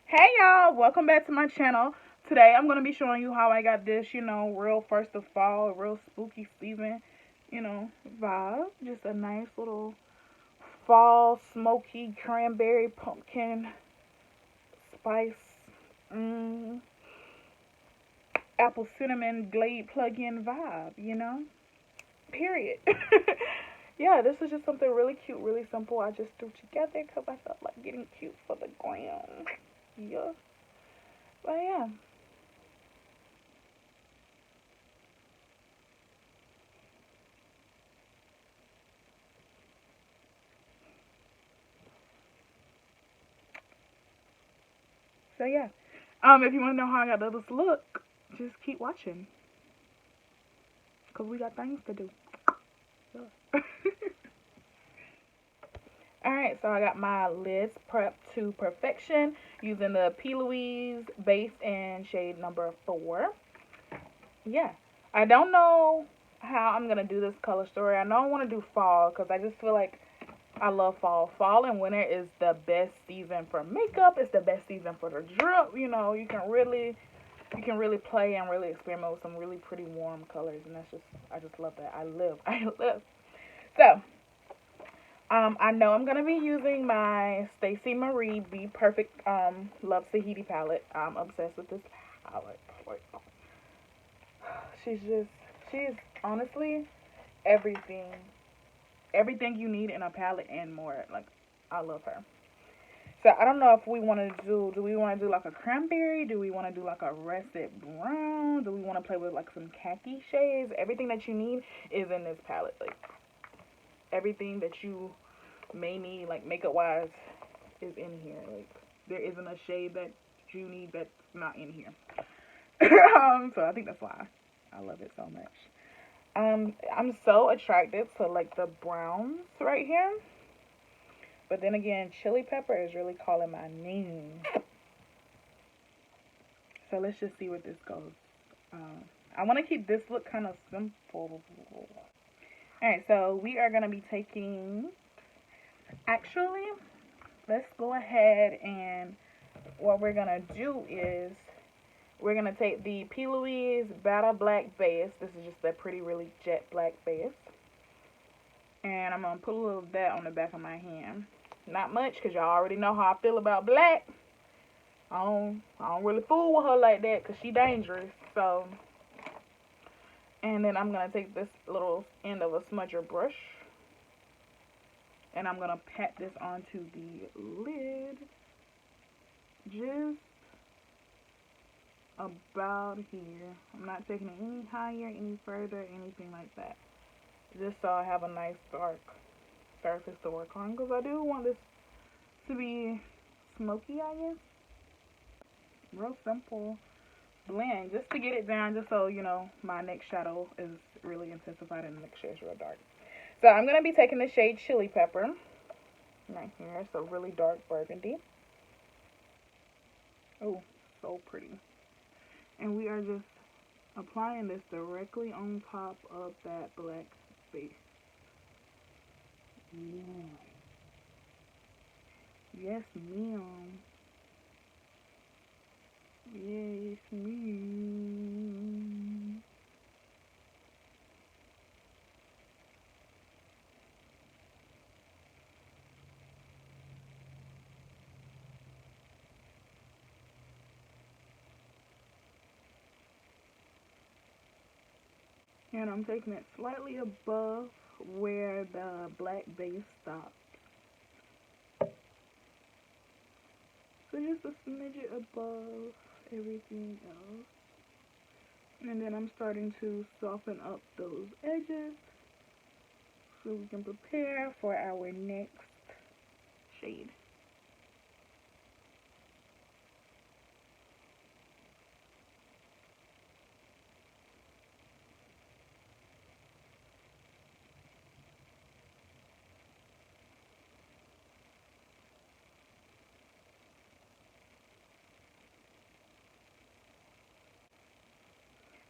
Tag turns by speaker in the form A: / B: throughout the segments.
A: Hey y'all, welcome back to my channel. Today I'm going to be showing you how I got this, real first of fall, real spooky season, vibe. Just a nice little fall, smoky, cranberry, pumpkin, spice, mm, apple cinnamon, Glade plug-in vibe. Period. Yeah, this is just something really cute, really simple. I just threw together because I felt like getting cute for the gram. Yeah. But yeah. So yeah. If you want to know how I got this look, just keep watching, cause we got things to do. Yeah. All right, so I got my lids prepped to perfection using the PLouise base in shade number 4. Yeah, I don't know how I'm gonna do this color story. I know I want to do fall because I just feel like I love fall. Fall and winter is the best season for makeup. It's the best season for the drip. You can really play and really experiment with some really pretty warm colors, and I just love that. I live. I live. So, I know I'm gonna be using my Stacey Marie Be Perfect Love Tahiti palette. I'm obsessed with this palette. Like, she's just she's honestly everything, everything you need in a palette and more. Like, I love her. So I don't know if we want to do we want to do like a cranberry? Do we want to do like a russet brown? Do we want to play with like some khaki shades? Everything that you need is in this palette. Like, everything that you may need, like makeup wise, is in here. Like, there isn't a shade that you need that's not in here. So I think that's why I love it so much. I'm so attracted to like the browns right here. But then again, chili pepper is really calling my name. So let's just see where this goes. I want to keep this look kind of simple. Alright, so we are going to be taking, actually, let's go ahead and what we're going to do is we're going to take the PLouise Badda Black Base. This is just that pretty, really jet black base. And I'm going to put a little of that on the back of my hand. Not much, because y'all already know how I feel about black. I don't really fool with her like that, because she dangerous. So, and then I'm going to take this little end of a smudger brush, and I'm going to pat this onto the lid, just about here. I'm not taking it any higher, any further, anything like that. Just so I have a nice dark surface to work on, because I do want this to be smoky, I guess. Real simple blend, just to get it down, just so my next shadow is really intensified and the next shade is real dark. So I'm going to be taking the shade Chili Pepper right here. It's a really dark burgundy. Oh, so pretty. And we are just applying this directly on top of that black base. Yeah. Yes, ma'am. Yes, ma'am. And I'm taking it slightly above where the black base stops. So just a smidget above everything else. And then I'm starting to soften up those edges so we can prepare for our next shade.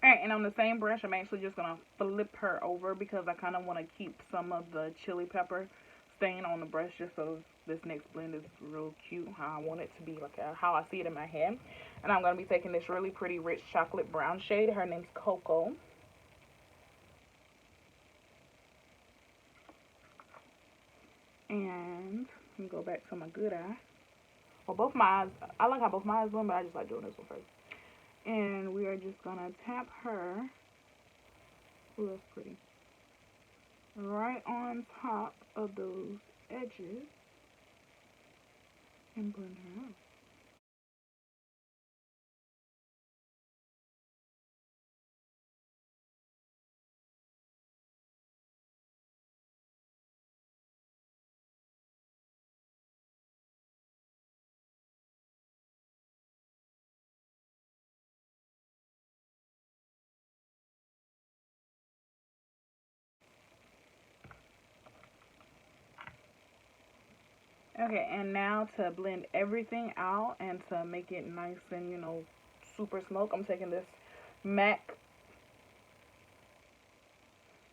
A: Alright, and on the same brush, I'm actually just going to flip her over because I kind of want to keep some of the chili pepper stain on the brush just so this next blend is real cute, how I want it to be, like how I see it in my head. And I'm going to be taking this really pretty rich chocolate brown shade. Her name's Coco. And let me go back to my good eye. Well, both my eyes, I like how both my eyes blend, but I just like doing this one first. And we are just going to tap her. Ooh, that's pretty. Right on top of those edges. And blend her out. Okay, and now to blend everything out and to make it nice and, you know, super smoke, I'm taking this MAC.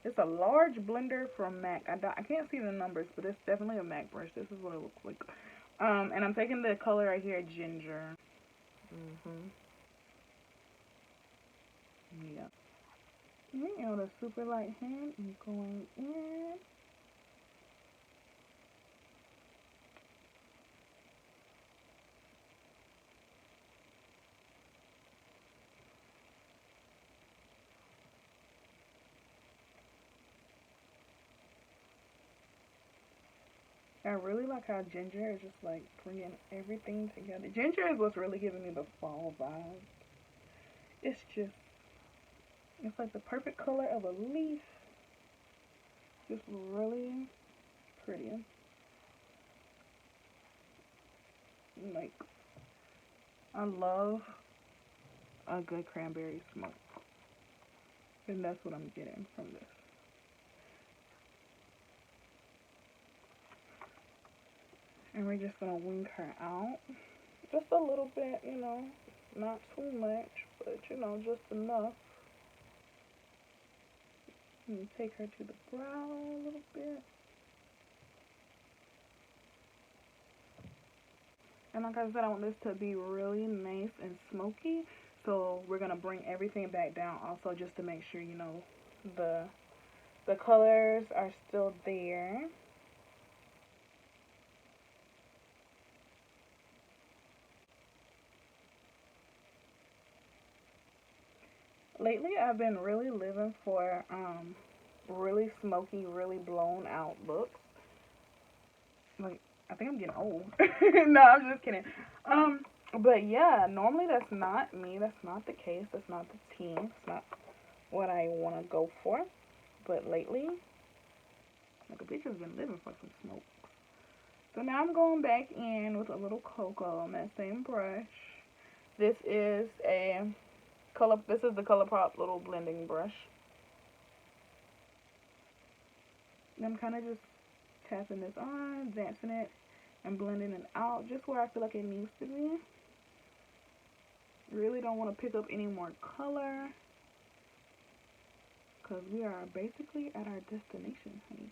A: It's a large blender from MAC. I can't see the numbers, but it's definitely a MAC brush. This is what it looks like. And I'm taking the color right here, Ginger. Yeah. And with a super light hand, I'm going in. I really like how Ginger is just like bringing everything together. Ginger is what's really giving me the fall vibe. It's just, it's like the perfect color of a leaf. Just really pretty. Like, I love a good cranberry smoke. And that's what I'm getting from this. And we're just gonna wing her out. Just a little bit, you know. Not too much, but you know, just enough. And take her to the brow a little bit. And like I said, I want this to be really nice and smoky. So we're gonna bring everything back down also just to make sure, you know, the colors are still there. Lately, I've been really living for really smoky, really blown out looks. Like, I think I'm getting old. No, I'm just kidding. But yeah, normally that's not me. That's not the case. That's not the team. It's not what I want to go for. But lately, like a bitch has been living for some smoke. So now I'm going back in with a little cocoa on that same brush. This is a color. This is the ColourPop little blending brush. And I'm kind of just tapping this on, advancing it, and blending it out just where I feel like it needs to be. Really don't want to pick up any more color because we are basically at our destination, honey.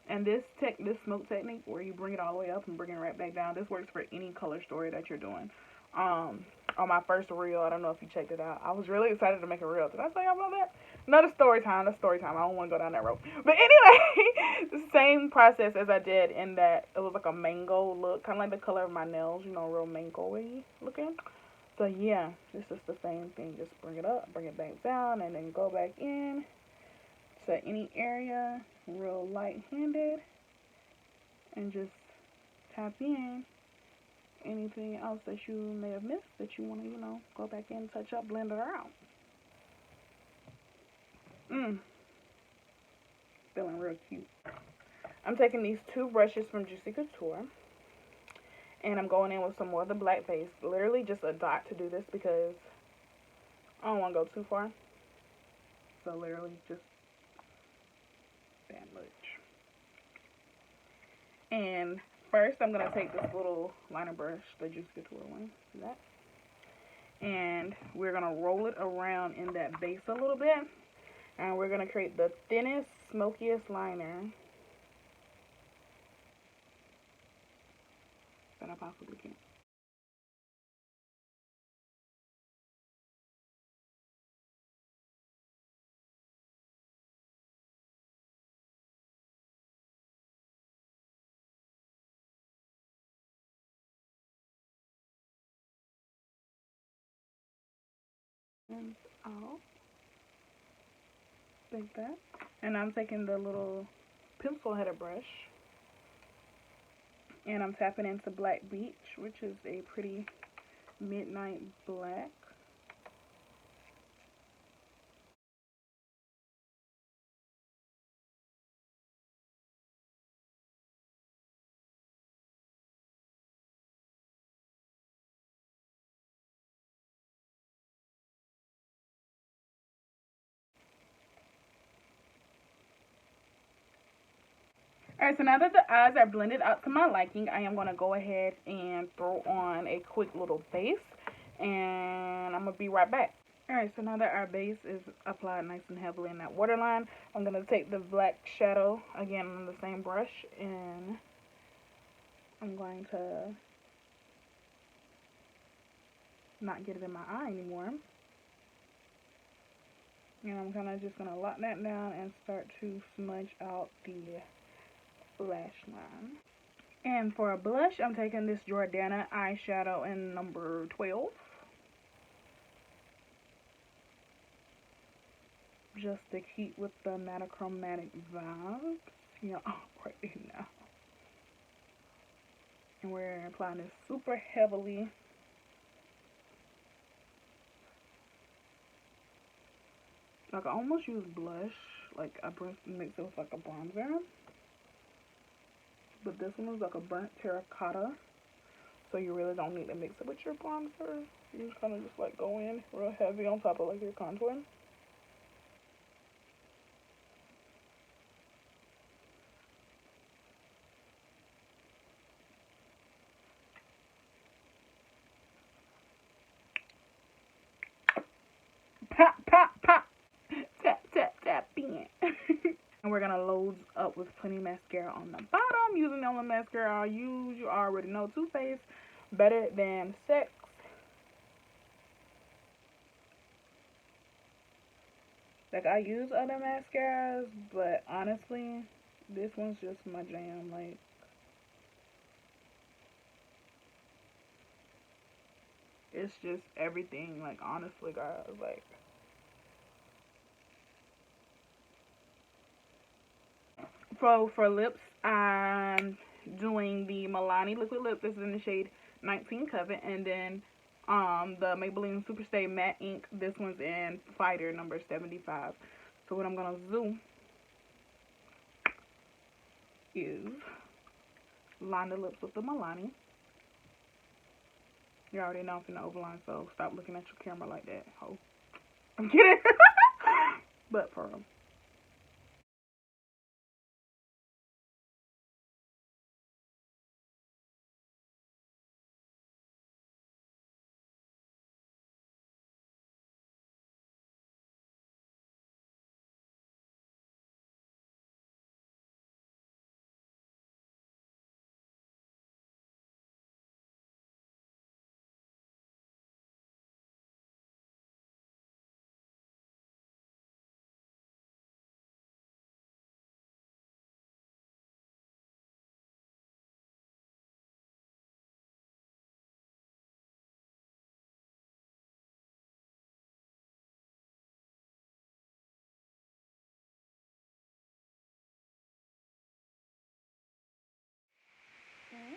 A: And this smoke technique where you bring it all the way up and bring it right back down, this works for any color story that you're doing. On my first reel, I don't know if you checked it out. I was really excited to make a reel. Did I say about that? No, the story time. I don't want to go down that road. But anyway, the same process as I did in that it was like a mango look, kind of like the color of my nails, you know, real mango-y looking. So yeah, this is the same thing. Just bring it up, bring it back down, and then go back in to any area, real light-handed, and just tap in anything else that you may have missed that you want to, you know, go back in, touch up, blend it out. Feeling real cute. I'm taking these two brushes from Juicy Couture, and I'm going in with some more of the black base. Literally just a dot to do this because I don't want to go too far. So literally just that much. And first I'm going to take this little liner brush, the Juicy Couture one, that. And we're going to roll it around in that base a little bit. And we're going to create the thinnest, smokiest liner I possibly can. And out like that. And I'm taking the little pencil headed brush and I'm tapping into Black Beach, which is a pretty midnight black. Alright, so now that the eyes are blended out to my liking, I am going to go ahead and throw on a quick little base, and I'm going to be right back. Alright, so now that our base is applied nice and heavily in that waterline, I'm going to take the black shadow, again on the same brush, and I'm going to not get it in my eye anymore. And I'm just going to lock that down and start to smudge out the lash line. And for a blush, I'm taking this Jordana eyeshadow in number 12. Just to keep with the monochromatic vibes. You know, right now. And we're applying this super heavily. Like, I almost use blush. Like, I mix it with like a bronzer. But this one is like a burnt terracotta. So you really don't need to mix it with your bronzer. You just kind of just like go in real heavy on top of like your contour. Pop, pop, pop. Tap, tap, tap in. And we're going to load up with plenty mascara on the bottom. Using the only mascara I use, you already know, Too Faced, Better Than Sex. Like, I use other mascaras, but honestly, this one's just my jam. Like, it's just everything. Like, honestly, guys, like, for lips, I'm doing the Milani liquid lip. This is in the shade 19 Covet, and then the Maybelline Superstay Matte Ink. This one's in Fighter number 75. So what I'm gonna do is line the lips with the Milani. You already know I'm finna overline, so stop looking at your camera like that, ho. I'm kidding. But for real.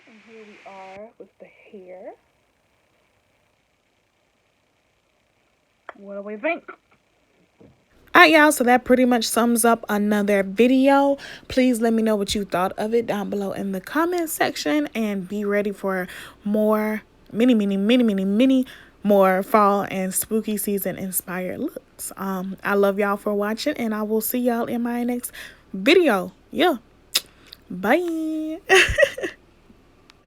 A: And here we are with the hair. What do we think?
B: Alright, y'all, so that pretty much sums up another video. Please let me know what you thought of it down below in the comment section, and be ready for more many more fall and spooky season inspired looks. I love y'all for watching, and I will see y'all in my next video. Yeah, bye.